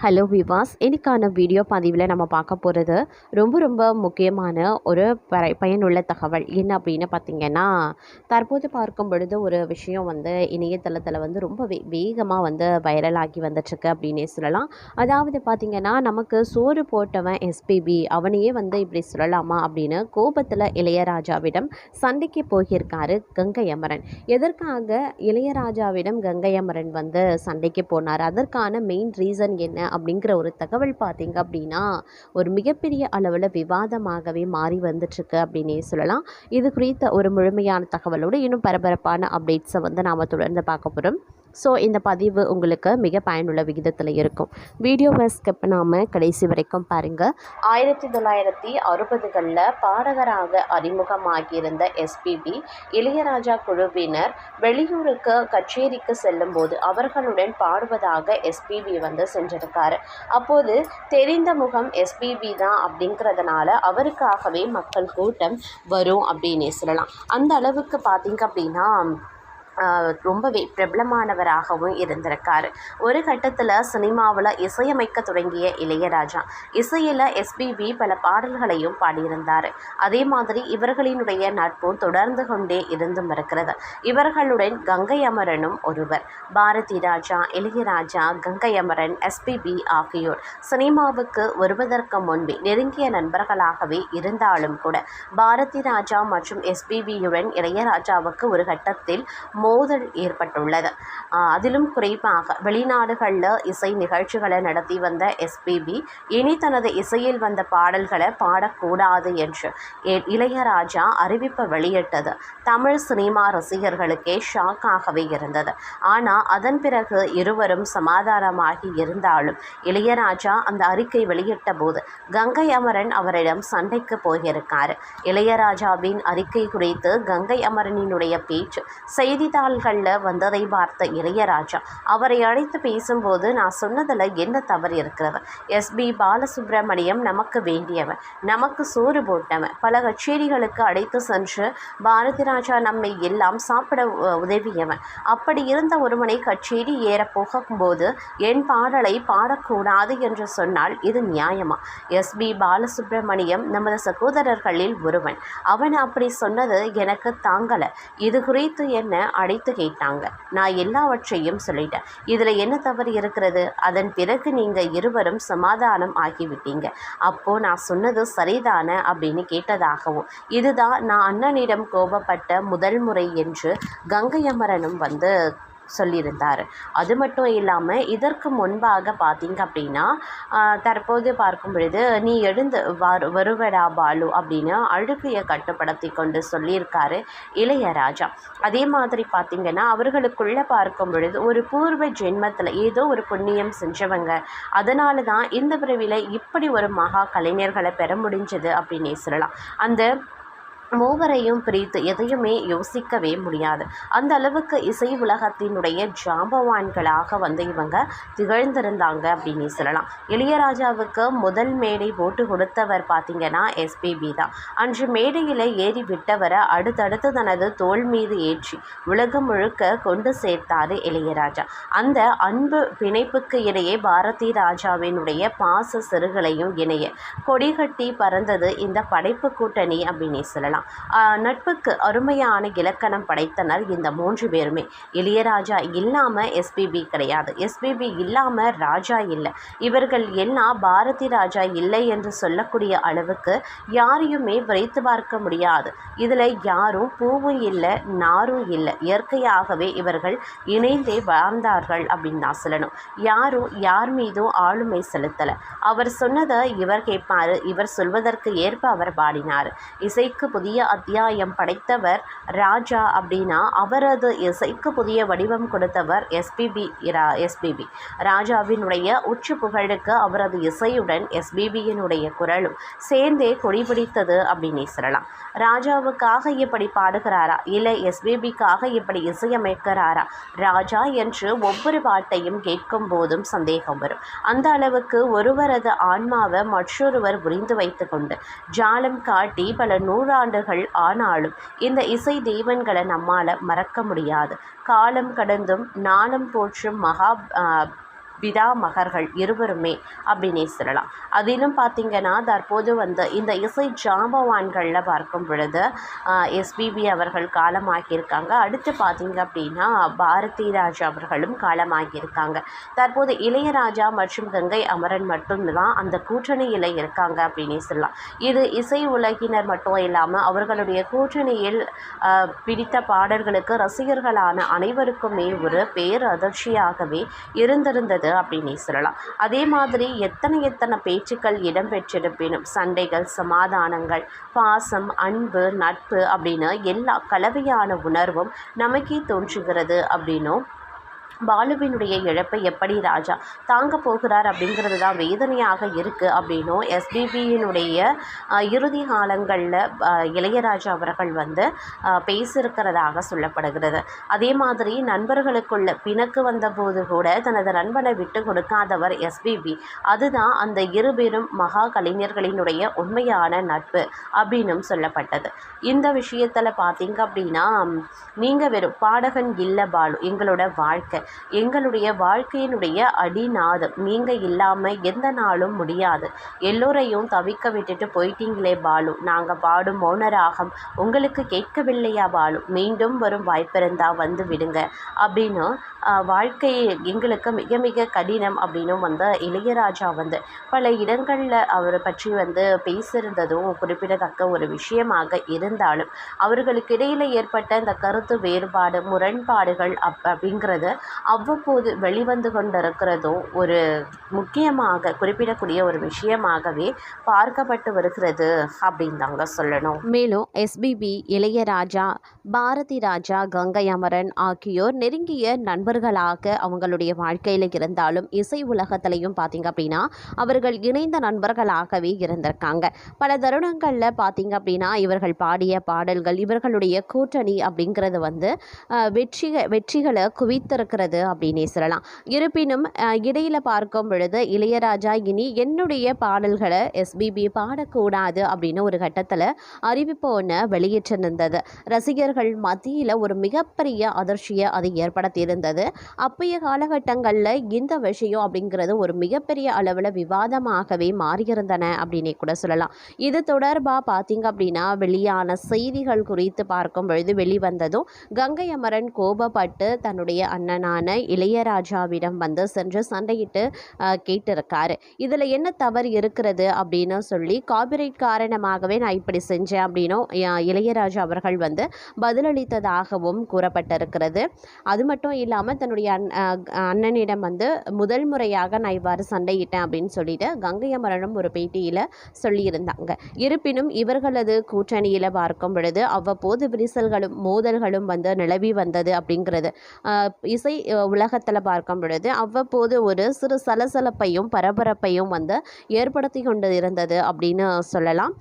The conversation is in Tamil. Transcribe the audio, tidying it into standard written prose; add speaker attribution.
Speaker 1: ஹலோ விவாஸ், இன்னைக்கான வீடியோ பதிவில் நம்ம பார்க்க போகிறது ரொம்ப முக்கியமான ஒரு பயனுள்ள தகவல். என்ன அப்படின்னு பார்த்தீங்கன்னா, தற்போது பார்க்கும் பொழுது ஒரு விஷயம் இணையதளத்தில் ரொம்ப வேகமாக வைரல் ஆகி வந்துட்டுருக்கு அப்படின்னே சொல்லலாம். அதாவது பார்த்திங்கன்னா, நமக்கு சோறு போட்டவன் எஸ்பிபி அவனையே இப்படி சொல்லலாமா அப்படின்னு கோபத்தில் இளையராஜாவிடம் சண்டைக்கு போகியிருக்காரு கங்கை அமரன். எதற்காக இளையராஜாவிடம் கங்கை அமரன் சண்டைக்கு போனார், அதற்கான மெயின் ரீசன் என்ன அப்படிங்கிற ஒரு தகவல் பார்த்தீங்க அப்படின்னா ஒரு மிகப்பெரிய அளவில் விவாதமாகவே மாறி வந்துட்டுருக்கு அப்படின்னே சொல்லலாம். இது குறித்த ஒரு முழுமையான தகவலோடு இன்னும் பரபரப்பான அப்டேட்ஸை நாம் தொடர்ந்து பார்க்க போகிறோம். ஸோ இந்த பதிவு உங்களுக்கு மிக பயனுள்ள விகிதத்தில் இருக்கும். வீடியோவை ஸ்கிப் பண்ணாமல் கடைசி வரைக்கும் பாருங்கள். 1960களில் பாடகராக அறிமுகமாகியிருந்த எஸ்பிபி இளையராஜா குழுவினர் வெளியூருக்கு கச்சேரிக்கு செல்லும்போது அவர்களுடன் பாடுவதாக எஸ்பிபி செஞ்சிருக்காரு. அப்போது தெரிந்த முகம் எஸ்பிபி தான் அப்படிங்கிறதுனால அவருக்காகவே மக்கள் கூட்டம் வரும் அப்படின்னே சொல்லலாம். அந்த அளவுக்கு பார்த்தீங்க அப்படின்னா ரொம்பவே பிரபலமானவராகவும் இருந்திருக்காரு. ஒரு கட்டத்தில் சினிமாவில் இசையமைக்க தொடங்கிய இளையராஜா இசையில் எஸ்பிபி பல பாடல்களையும் பாடியிருந்தார். அதே மாதிரி இவர்களினுடைய நட்பும் தொடர்ந்து கொண்டே இருந்தும் இருக்கிறது. இவர்களுடன் கங்கை அமரனும் ஒருவர். பாரதி ராஜா, இளையராஜா, கங்கை அமரன், எஸ்பிபி ஆகியோர் சினிமாவுக்கு வருவதற்கு முன்பே நெருங்கிய நண்பர்களாகவே இருந்தாலும் கூட பாரதி ராஜா மற்றும் எஸ்பிபியுடன் இளையராஜாவுக்கு ஒரு கட்டத்தில் மோதல் ஏற்பட்டுள்ளது. அதிலும் குறிப்பாக வெளிநாடுகளில் இசை நிகழ்ச்சிகளை நடத்தி வந்த எஸ்பிபி இனி தனது இசையில் வந்த பாடல்களை பாடக்கூடாது என்று இளையராஜா அறிவிப்பை வெளியிட்டது தமிழ் சினிமா ரசிகர்களுக்கே ஷாக்காகவே இருந்தது. ஆனால் அதன் பிறகு இருவரும் சமாதானமாகி இருந்தாலும் இளையராஜா அந்த அறிக்கை வெளியிட்ட போது கங்கை அமரன் அவரிடம் சண்டைக்கு போயிருக்காரு. இளையராஜாவின் அறிக்கை குறித்து கங்கை அமரனினுடைய பேச்சு செய்தித்தாள்களில் வந்ததை பார்த்த இளையராஜா அவரை அழைத்து பேசும்போது, நான் சொன்னதில் என்ன தவறு இருக்கிறது? எஸ்பி பாலசுப்ரமணியம் நமக்கு வேண்டியவன், நமக்கு சோறு போட்டவன், பல கச்சேரிகளுக்கு அழைத்து சென்று பாரதி ராஜா நம்மை எல்லாம் சாப்பிட உதவியவன். அப்படி இருந்த ஒருவனை கச்சேரி ஏற போகும்போது என் பாடலை பாடக்கூடாது என்று சொன்னால் இது நியாயமா? எஸ்பி பாலசுப்ரமணியம் நமது சகோதரர்களில் ஒருவன். அவன் அப்படி சொன்னது எனக்கு தாங்கலை. இது குறித்து என்ன அழைத்து கேட்டாங்க. நான் எல்லாவற்றையும் சொல்லிட்டேன். இதில் என்ன தவறு இருக்கிறது? அதன் பிறகு நீங்கள் இருவரும் சமாதானம் ஆகிவிட்டீங்க. அப்போ நான் சொன்னது சரிதானே அப்படின்னு கேட்டதாகவும், இதுதான் நான் அண்ணனிடம் கோபப்பட்ட முதல் முறை என்று கங்கை அமரனும் சொல்லியிருந்தார். அது மட்டும் இல்லாமல் இதற்கு முன்பாக பார்த்தீங்க அப்படின்னா தற்போது பார்க்கும் பொழுது நீ எழுந்து வருவடா பாலு அப்படின்னு அழுகையை கட்டுப்படுத்தி கொண்டு சொல்லியிருக்காரு இளையராஜா. அதே மாதிரி பார்த்திங்கன்னா அவர்களுக்குள்ளே பார்க்கும் பொழுது ஒரு பூர்வ ஜென்மத்தில் ஏதோ ஒரு புண்ணியம் செஞ்சவங்க, அதனால தான் இந்த பிறவியில் இப்படி ஒரு மகா கலைஞர்களை பெற முடிஞ்சது அப்படின்னே சொல்லலாம். அந்த மூவரையும் பிரித்து எதையுமே யோசிக்கவே முடியாது. அந்த அளவுக்கு இசை உலகத்தினுடைய ஜாம்பவான்களாக இவங்க திகழ்ந்திருந்தாங்க அப்படின்னு சொல்லலாம். இளையராஜாவுக்கு முதல் மேடை போட்டு கொடுத்தவர் பார்த்திங்கன்னா எஸ்பிபி தான். அன்று மேடையில் ஏறி விட்டவரை அடுத்தடுத்து தனது தோள் மீது ஏற்றி உலகம் முழுக்க கொண்டு சேர்த்தார் இளையராஜா. அந்த அன்பு பிணைப்புக்கு இடையே பாரதி ராஜாவினுடைய பாச சிறுகளையும் இணைய கொடிகட்டி பறந்தது இந்த படைப்பு கூட்டணி அப்படின்னு சொல்லலாம். நட்புக்கு அருமையான இலக்கணம் படைத்தனர் இந்த 3 பேருமே. இளையராஜா இல்லாமல் எஸ்பிபி கிடையாது, எஸ்பிபி இல்லாமல் ராஜா இல்லை. இவர்கள் எல்லாம் பாரதி ராஜா இல்லை என்று சொல்லக்கூடிய அளவுக்கு யாரையுமே விரைத்து பார்க்க முடியாது. இதில் யாரும் பூவும் இல்லை, நாரும் இல்லை. இயற்கையாகவே இவர்கள் இணைந்தே வாழ்ந்தார்கள் அப்படின்னு நான் சொல்லணும். யாரும் யார் மீதும் ஆளுமை செலுத்தலை. அவர் சொன்னதை இவர் கேட்பார், இவர் சொல்வதற்கு ஏற்ப அவர் பாடினார். இசைக்கு புதிய அத்தியாயம் படைத்தவர் ராஜா அப்படின்னா அவரது இசைக்கு புதிய வடிவம் கொடுத்தவர் எஸ்பிபி. ராஜாவினுடைய உச்சி புகழுக்கு அவரது இசையுடன் எஸ்பிபியினுடைய குரலும் சேர்ந்தே கொடிபிடித்தது அப்படின்னு சொல்லலாம். ராஜாவுக்காக இப்படி பாடுகிறாரா, இல்லை எஸ்பிபிக்காக இப்படி இசையமைக்கிறாரா? ராஜா என்று ஒவ்வொரு பாட்டையும் கேட்கும் போதும் சந்தேகம் வரும். அந்த அளவுக்கு ஒருவரது ஆன்மாவை மற்றொருவர் புரிந்து வைத்து கொண்டு ஜாலம் காட்டி பல நூறாண்டுகள் ஆனாலும் இந்த இசை தெய்வங்களை நம்மால் மறக்க முடியாது. காலம் கடந்தும் நாணம் போற்றும் பிதாமகர்கள் இருவருமே அப்படின்னே சொல்லலாம். அதிலும் பார்த்திங்கன்னா தற்போது வந்து இந்த இசை ஜாம்பவான்களில் பார்க்கும் பொழுது எஸ்பிபி அவர்கள் காலமாகியிருக்காங்க. அடுத்து பார்த்திங்க அப்படின்னா பாரதி ராஜா அவர்களும் காலமாகியிருக்காங்க. தற்போது இளையராஜா மற்றும் கங்கை அமரன் மட்டும்தான் அந்த கூட்டணியில் இருக்காங்க அப்படின்னே சொல்லலாம். இது இசை உலகினர் மட்டும் இல்லாமல் அவர்களுடைய கூட்டணியில் பிடித்த பாடல்களுக்கு ரசிகர்களான அனைவருக்குமே ஒரு பேரதிர்ச்சியாகவே இருந்திருந்தது அப்படின்னே சொல்லலாம். அதே மாதிரி எத்தனை பேச்சுக்கள் இடம்பெற்றிருப்பினும் சண்டைகள், சமாதானங்கள், பாசம், அன்பு, நட்பு அப்படின்னு எல்லா கலவையான உணர்வும் நமக்கே தோன்றுகிறது அப்படின்னும் பாலுவினுடைய இழப்பை எப்படி ராஜா தாங்க போகிறார் அப்படிங்கிறது தான் வேதனையாக இருக்குது அப்படின்னும் எஸ்பிபியினுடைய இறுதி காலங்களில் இளையராஜா அவர்கள் வந்து பேசியிருக்கிறதாக சொல்லப்படுகிறது. அதே மாதிரி நண்பர்களுக்குள்ள பிணக்கு வந்தபோது கூட தனது நண்பனை விட்டு கொடுக்காதவர் எஸ்பிபி. அதுதான் அந்த இருபெரும் மகா கலைஞர்களினுடைய உண்மையான நட்பு அப்படின்னும் சொல்லப்பட்டது. இந்த விஷயத்தில் பார்த்தீங்க அப்படின்னா நீங்கள் வெறும் பாடகன் இல்லை பாலு, எங்களோட வாழ்க்கை, எங்களுடைய வாழ்க்கையினுடைய அடிநாதம், நீங்கள் இல்லாமல் எந்த நாளும் முடியாது, எல்லோரையும் தவிக்க விட்டுட்டு போயிட்டீங்களே பாலு, நாங்கள் பாடும் மௌனராகம் உங்களுக்கு கேட்கவில்லையா பாலு, மீண்டும் வரும் வாய்ப்பிருந்தால் வந்து விடுங்க அப்படின்னு வாழ்க்கை எங்களுக்கு மிக மிக கடினம் அப்படின்னும் வந்து இளையராஜா வந்து பல இடங்களில் அவரை பற்றி வந்து பேசியிருந்ததும் குறிப்பிடத்தக்க ஒரு விஷயமாக இருந்தாலும் அவர்களுக்கு இடையில் ஏற்பட்ட இந்த கருத்து வேறுபாடு, முரண்பாடுகள் அப்படிங்கிறது அவ்வப்போது வெளிவந்து கொண்டிருக்கிறதும் ஒரு முக்கியமாக குறிப்பிடக்கூடிய ஒரு விஷயமாகவே பார்க்கப்பட்டு வருகிறது அப்படின்னு தாங்க சொல்லணும். மேலும் எஸ்பிபி, இளையராஜா, பாரதி ராஜா, கங்கை அமரன் ஆகியோர் நெருங்கிய நண்பர்களாக அவங்களுடைய வாழ்க்கையில் இருந்தாலும் இசை உலகத்திலையும் பார்த்திங்க அப்படின்னா அவர்கள் இணைந்த நண்பர்களாகவே இருந்திருக்காங்க. பல தருணங்களில் பார்த்திங்க அப்படின்னா இவர்கள் பாடிய பாடல்கள், இவர்களுடைய கூட்டணி அப்படிங்கிறது வந்து வெற்றிகளை குவித்திருக்கிறது அப்படின்னே சொல்லலாம். இருப்பினும் இடையில் பார்க்கும் பொழுது இளையராஜா இனி என்னுடைய பாடல்களை எஸ்பிபி பாடக்கூடாது அப்படின்னு ஒரு கட்டத்தில் அறிவிப்பு ஒன்று வெளியிட்டிருந்தது. ரசிகர்கள் மத்தியில் ஒரு மிகப்பெரிய அதிர்ச்சியை அது ஏற்படுத்தியிருந்தது. அப்பைய காலகட்டங்களில் இந்த விஷயம் அப்படிங்கிறது ஒரு மிகப்பெரிய அளவில் விவாதமாகவே மாறியிருந்தன அப்படின்னே கூட சொல்லலாம். இது தொடர்பாக பார்த்திங்க அப்படின்னா வெளியான செய்திகள் குறித்து பார்க்கும் பொழுது வெளிவந்ததும் கங்கை அமரன் கோபப்பட்டு தன்னுடைய அண்ணனான இளையராஜாவிடம் வந்து சென்று சண்டையிட்டு கேட்டிருக்காரு. இதில் என்ன தவறு இருக்கிறது அப்படின்னு சொல்லி காபிரைட் காரணமாகவே நான் இப்படி செஞ்சேன் அப்படின்னும் இளையராஜா அவர்கள் வந்து பதிலளித்ததாகவும் கூறப்பட்டிருக்கிறது. அது மட்டும் இல்லாமல் தன்னுடைய அண்ணனிடம் வந்து முதல் முறையாக நான் இவ்வாறு சண்டையிட்டேன் அப்படின்னு சொல்லிட்டு கங்கை அமரனும் ஒரு பேட்டியில் சொல்லியிருந்தாங்க. இருப்பினும் இவர்களது கூட்டணியில் பார்க்கும் பொழுது அவ்வப்போது விரிசல்களும் மோதல்களும் வந்து நிலவி வந்தது அப்படிங்கிறது இசை உலகத்தில் பார்க்கும் பொழுது அவ்வப்போது ஒரு சிறு சலசலப்பையும் பரபரப்பையும் வந்து ஏற்படுத்தி கொண்டு இருந்தது அப்படின்னு சொல்லலாம்.